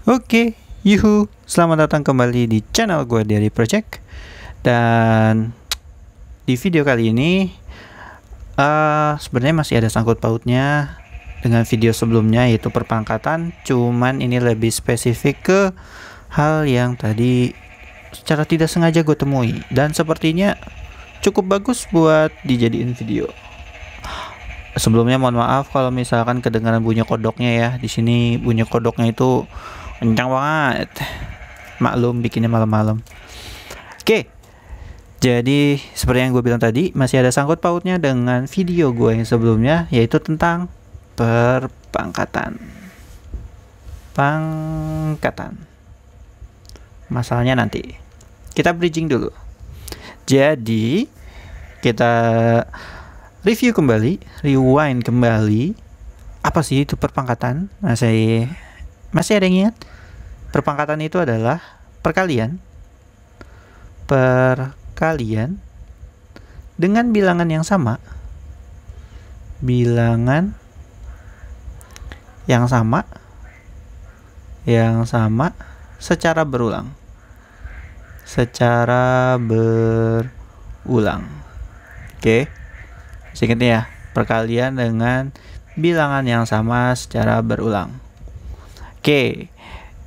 Oke, yuhu, selamat datang kembali di channel gue dari Project. Dan di video kali ini sebenarnya masih ada sangkut pautnya dengan video sebelumnya, yaitu perpangkatan. Cuman ini lebih spesifik ke hal yang tadi secara tidak sengaja gue temui, dan sepertinya cukup bagus buat dijadiin video. Sebelumnya mohon maaf kalau misalkan kedengaran bunyi kodoknya ya. Di sini bunyi kodoknya itu kencang banget. Maklum bikinnya malam-malam. Oke. Jadi seperti yang gue bilang tadi, masih ada sangkut pautnya dengan video gue yang sebelumnya, yaitu tentang perpangkatan. Pangkatan. Masalahnya nanti. Kita bridging dulu. Jadi kita review kembali, rewind kembali. Apa sih itu perpangkatan? Masih ada yang ingat? Perpangkatan itu adalah perkalian dengan bilangan yang sama. Bilangan yang sama secara berulang. Oke. Ingat ya, perkalian dengan bilangan yang sama secara berulang. Oke,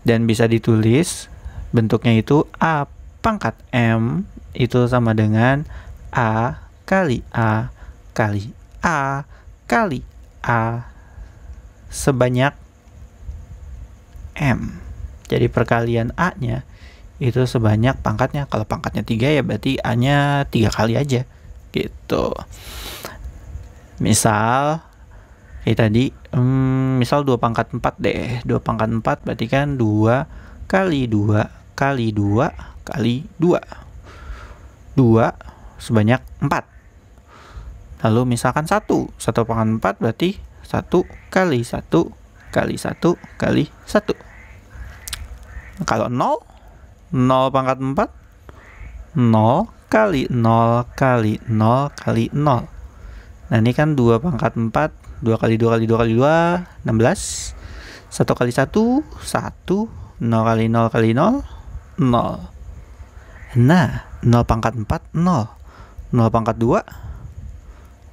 dan bisa ditulis bentuknya itu A pangkat M itu sama dengan A kali A kali A kali A sebanyak M. Jadi perkalian A-nya itu sebanyak pangkatnya. Kalau pangkatnya 3 ya berarti A-nya 3 kali aja gitu. Misal kayak tadi, misal 2 pangkat 4 deh. 2 pangkat 4 berarti kan 2 kali 2 kali 2 kali 2. 2 sebanyak 4. Lalu misalkan 1 pangkat 4 berarti 1 kali 1 kali 1 kali 1. Kalau 0 pangkat 4, 0 kali 0 kali 0 kali 0. Nah ini kan 2 pangkat 4, 2 kali 2 kali 2 kali 2, 16. 1 kali 1, 1. 0 kali 0 kali 0, 0. Nah, 0 pangkat 4, 0. 0 pangkat 2,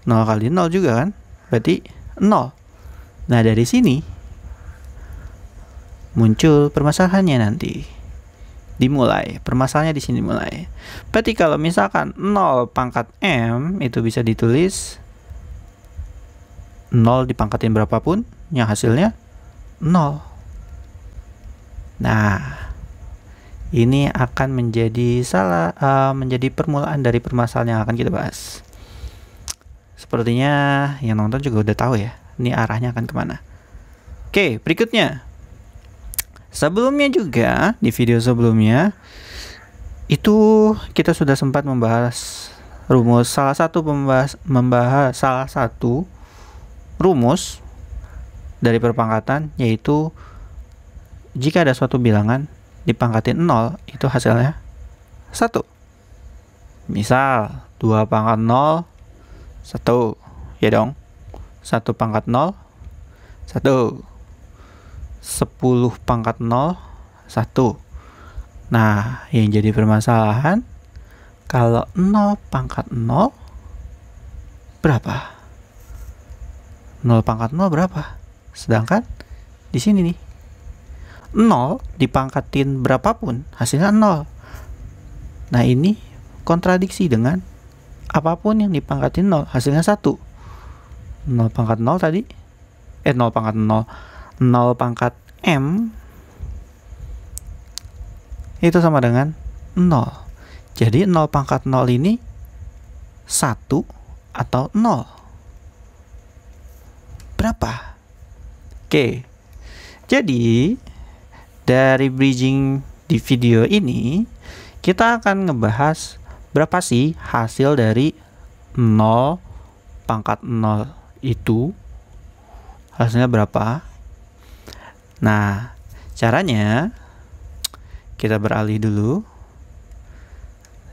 0 kali 0 juga kan? Berarti 0. Nah dari sini muncul permasalahannya nanti. Dimulai, permasalahannya di sini mulai. Berarti kalau misalkan 0 pangkat M itu bisa ditulis 0 dipangkatin berapapun, yang hasilnya 0. Nah, ini akan menjadi menjadi permulaan dari permasalahan yang akan kita bahas. Sepertinya yang nonton juga udah tahu ya, ini arahnya akan kemana. Oke, berikutnya. Sebelumnya juga, di video sebelumnya, itu kita sudah sempat membahas rumus membahas salah satu rumus dari perpangkatan, yaitu jika ada suatu bilangan dipangkatin 0 itu hasilnya 1. Misal 2 pangkat 0 1, ya dong. 1 pangkat 0 1. 10 pangkat 0 1. Nah yang jadi permasalahan, kalau 0 pangkat 0 berapa? 0 pangkat 0 berapa? Sedangkan di sini nih 0 dipangkatin berapapun hasilnya 0. Nah ini kontradiksi dengan apapun yang dipangkatin 0 hasilnya 1. 0 pangkat 0 tadi 0 pangkat 0 pangkat M itu sama dengan 0. Jadi 0 pangkat 0 ini 1 atau 0. Berapa? Oke. Jadi dari bridging di video ini kita akan ngebahas berapa sih hasil dari 0 pangkat 0 itu. Hasilnya berapa? Nah, caranya kita beralih dulu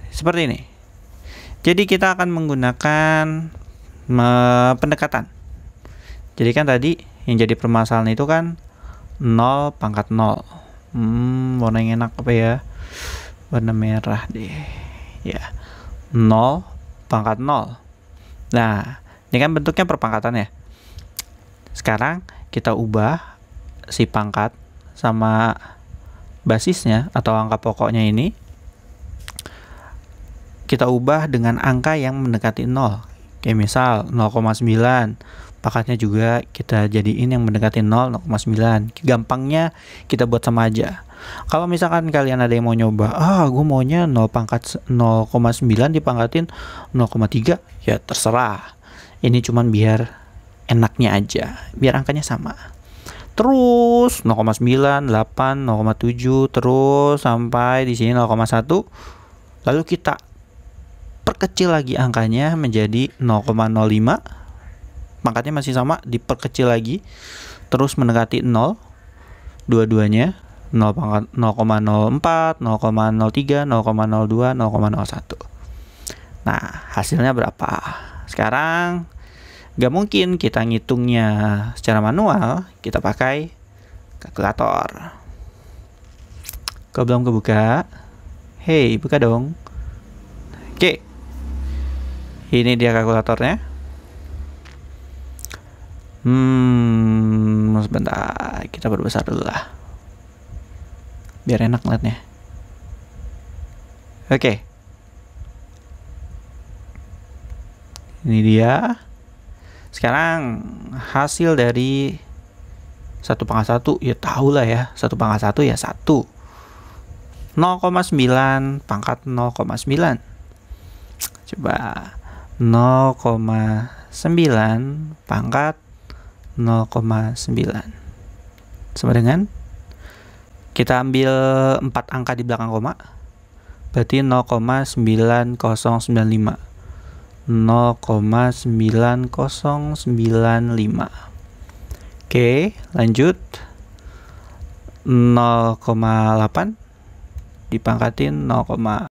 seperti ini. Jadi kita akan menggunakan pendekatan. Jadi kan tadi yang jadi permasalahan itu kan 0 pangkat 0. Warna yang enak apa ya? Warna merah deh. Ya. 0 pangkat 0. Nah, ini kan bentuknya perpangkatan ya. Sekarang kita ubah si pangkat sama basisnya atau angka pokoknya ini. Kita ubah dengan angka yang mendekati 0. Kayak misal 0,9. Pangkatnya juga kita jadiin yang mendekati 0, 0,9. Gampangnya kita buat sama aja. Kalau misalkan kalian ada yang mau nyoba, gue maunya 0,9 dipangkatin 0,3, ya terserah. Ini cuman biar enaknya aja, biar angkanya sama. Terus 0,9, 8, 0,7, terus sampai di sini 0,1. Lalu kita perkecil lagi angkanya menjadi 0,05. Pangkatnya masih sama, diperkecil lagi, terus mendekati 0 dua-duanya, 0,04, 0,03, 0,02, 0,01. Nah, hasilnya berapa? Sekarang gak mungkin kita ngitungnya secara manual, kita pakai kalkulator. Kalau belum kebuka, hey, buka dong. Oke, ini dia kalkulatornya. Sebentar, kita perbesar dulu lah, biar enak ngeliatnya. Oke, ini dia. Sekarang hasil dari 1/1, ya tahu lah ya, 1/1 ya 1. 0,9 pangkat 0,9. Coba 0,9 pangkat 0,9 sama dengan, kita ambil 4 angka di belakang koma, berarti 0,9095. 0,9095. Oke, lanjut. 0,8 dipangkatin 0,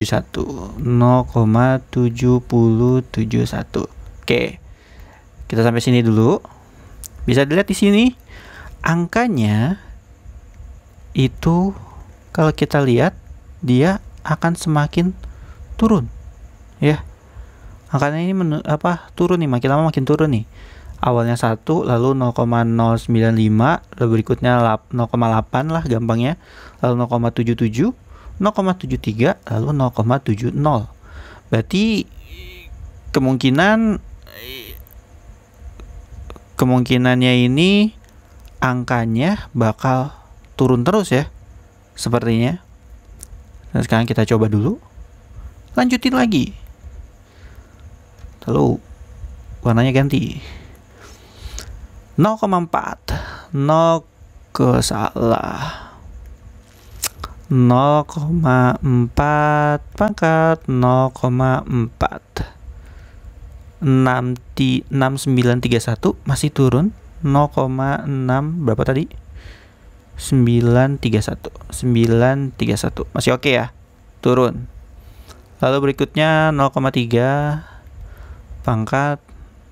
0,7071. Oke, kita sampai sini dulu. Bisa dilihat di sini angkanya itu, kalau kita lihat dia akan semakin turun ya. Angkanya ini turun nih, makin lama makin turun nih. Awalnya 1, lalu 0,095, lalu berikutnya 0,8 lah gampangnya, lalu 0,77, 0,73, lalu 0,70. Berarti kemungkinannya ini angkanya bakal turun terus ya, sepertinya. Nah, sekarang kita coba dulu, lanjutin lagi, lalu warnanya ganti. 0,4, 0 ke salah, 0,4 pangkat 0,4. 6931 masih turun. 0,6 berapa tadi? 931 masih oke ya, turun. Lalu berikutnya 0,3 pangkat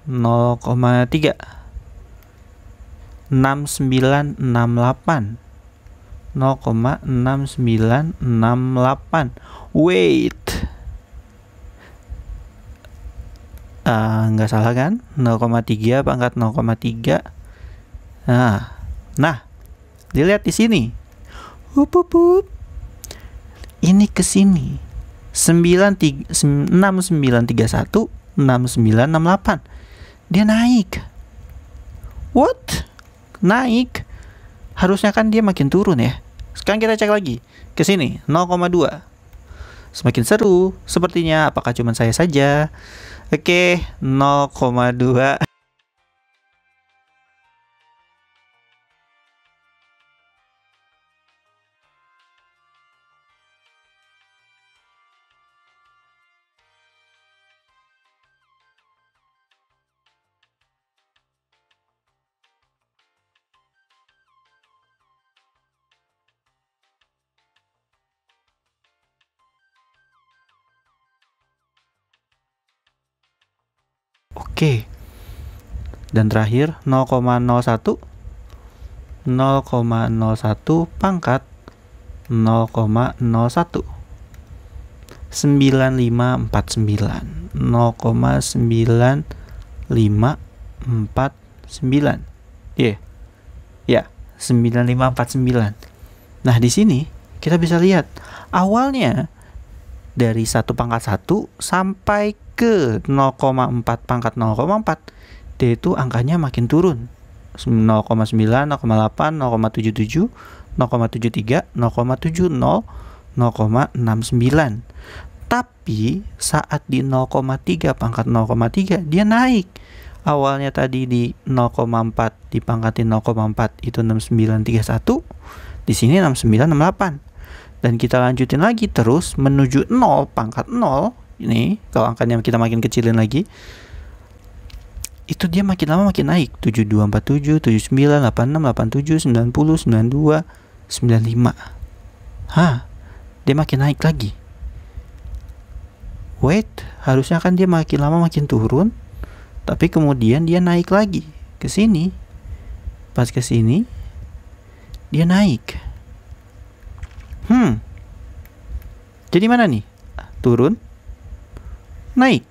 0,3. 6968. 0,6968. Wait, nggak salah kan? 0,3 pangkat 0,3. Nah, dilihat di sini. Ini ke sini. 6931, 6968. Dia naik. What? Naik. Harusnya kan dia makin turun ya. Sekarang kita cek lagi ke sini, 0,2. Semakin seru sepertinya, apakah cuma saya saja? Oke, 0,2. Oke. Dan terakhir 0,01 pangkat 0,01 9549 0,9549 ya 9549. Nah, di sini kita bisa lihat awalnya dari 1 pangkat 1 sampai ke 0,4 pangkat 0,4, dia itu angkanya makin turun. 0,9, 0,8, 0,77, 0,73, 0,70, 0,69. Tapi saat di 0,3 pangkat 0,3 dia naik. Awalnya tadi di 0,4 dipangkatin 0,4 itu 6931. Di sini 6968. Dan kita lanjutin lagi terus menuju 0 pangkat 0. Ini kalau angkanya kita makin kecilin lagi, itu dia makin lama makin naik. 7247, 79, 86, 87, 90, 92, 95. Dia makin naik lagi. Wait, harusnya kan dia makin lama makin turun, tapi kemudian dia naik lagi ke sini. Pas ke sini dia naik. Jadi mana nih? Turun, naik.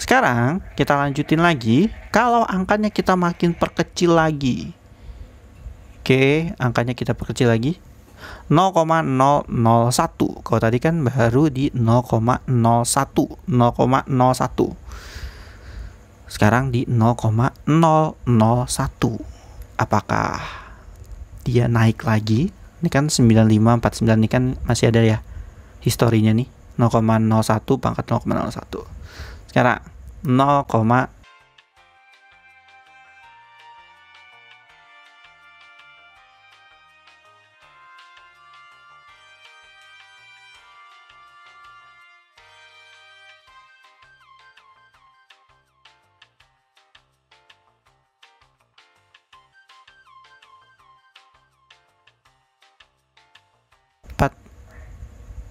Sekarang kita lanjutin lagi. Kalau angkanya kita makin perkecil lagi. Oke, angkanya kita perkecil lagi. 0,001. Kalau tadi kan baru di 0,01. Sekarang di 0,001. Apakah dia naik lagi? Ini kan 9549, ini kan masih ada ya historinya nih. 0,01 pangkat 0,01. Sekarang 0,4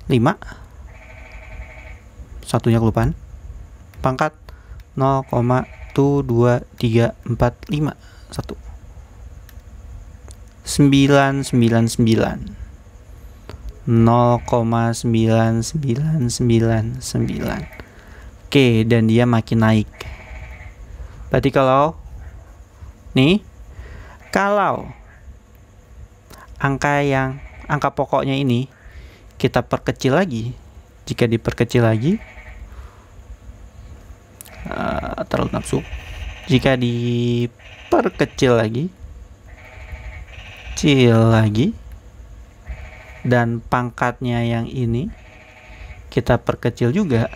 5, satunya kelupaan, pangkat 0,2345 1 999 0,9999. Oke, dan dia makin naik. Berarti kalau angka pokoknya ini kita perkecil lagi, jika diperkecil lagi, terlalu nafsu. Jika diperkecil lagi, dan pangkatnya yang ini kita perkecil juga,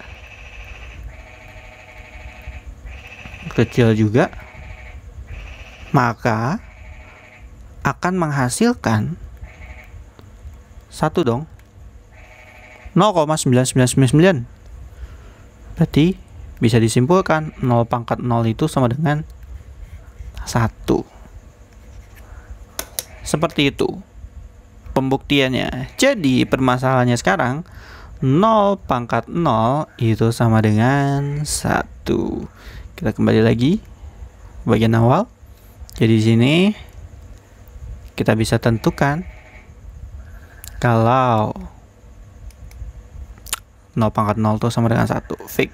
maka akan menghasilkan 1 dong. 0,9999. Berarti bisa disimpulkan 0 pangkat 0 itu sama dengan 1. Seperti itu pembuktiannya. Jadi permasalahannya sekarang 0 pangkat 0 itu sama dengan 1. Kita kembali lagi bagian awal. Jadi di sini kita bisa tentukan kalau 0 pangkat 0 itu sama dengan 1. Fix.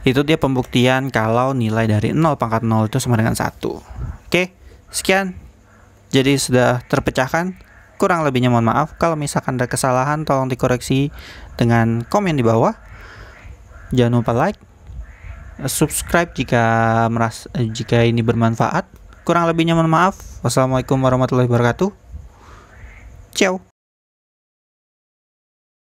Itu dia pembuktian kalau nilai dari 0 pangkat 0 itu sama dengan 1. Oke, sekian. Jadi sudah terpecahkan. Kurang lebihnya mohon maaf. Kalau misalkan ada kesalahan tolong dikoreksi dengan komen di bawah. Jangan lupa like, subscribe jika ini bermanfaat. Kurang lebihnya mohon maaf. Wassalamualaikum warahmatullahi wabarakatuh. Ciao.